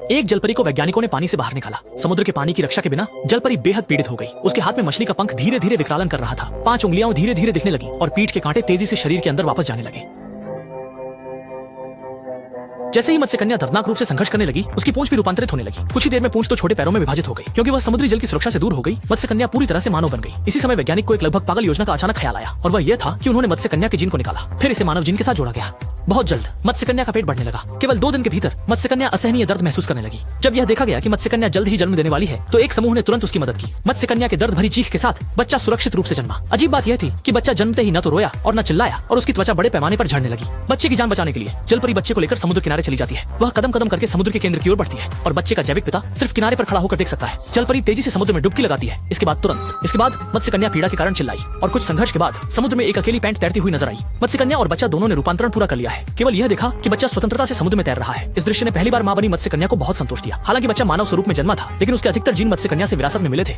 एक जलपरी को वैज्ञानिकों ने पानी से बाहर निकाला। समुद्र के पानी की रक्षा के बिना जलपरी बेहद पीड़ित हो गई। उसके हाथ में मछली का पंख धीरे धीरे विकरालन कर रहा था। 5 उंगलियां धीरे धीरे दिखने लगी और पीठ के कांटे तेजी से शरीर के अंदर वापस जाने लगे। जैसे ही मत्स्यकन्या दर्दनाक रूप से संघर्ष करने लगी, उसकी पूंछ भी रूपांतरित होने लगी। कुछ ही देर में पूंछ तो छोटे पैरों में विभाजित हो गई, क्योंकि वह समुद्री जल की सुरक्षा से दूर हो गई। मत्स्यकन्या पूरी तरह से मानव बन गई। इसी समय वैज्ञानिक को एक लगभग पागल योजना का अचानक ख्याल आया, और वह यह था कि उन्होंने मत्स्यकन्या के जीन को निकाला, फिर इसे मानव जीन के साथ जोड़ा गया। बहुत जल्द मत्स्यकन्या का पेट बढ़ने लगा। केवल 2 दिन के भीतर मत्स्यकन्या असहनीय दर्द महसूस करने लगी। जब यह देखा गया कि मत्स्यकन्या जल्द ही जन्म देने वाली है, तो एक समूह ने तुरंत उसकी मदद की। मत्स्यकन्या के दर्द भरी चीख के साथ बच्चा सुरक्षित रूप से जन्मा। अजीब बात यह थी कि बच्चा जन्मते ही न तो रोया और न चिल्लाया, और उसकी त्वचा बड़े पैमाने पर झड़ने लगी। बच्चे की जान बचाने के लिए जलपरी बच्चे को लेकर समुद्र किनारे चली जाती है। वह कदम कदम करके समुद्र के केंद्र की ओर बढ़ती है, और बच्चे का जैविक पिता सिर्फ किनारे पर खड़ा होकर देख सकता है। जलपरी तेजी से समुद्र में डुबकी लगाती है। इसके बाद मत्स्यकन्या पीड़ा के कारण चिल्लाई, और कुछ संघर्ष के बाद समुद्र में एक अकेली पैंट तैरती हुई नजर आई। मत्स्यकन्या और बच्चा दोनों ने रूपांतरण पूरा कर लिया है। केवल यह देखा कि बच्चा स्वतंत्रता से समुद्र में तैर रहा है। इस दृश्य ने पहली बार मां बनी मत्स्यकन्या को बहुत संतोष दिया। हालांकि बच्चा मानव स्वरूप में जन्मा था, लेकिन उसके अधिकतर जीन मत्स्यकन्या से विरासत में मिले थे।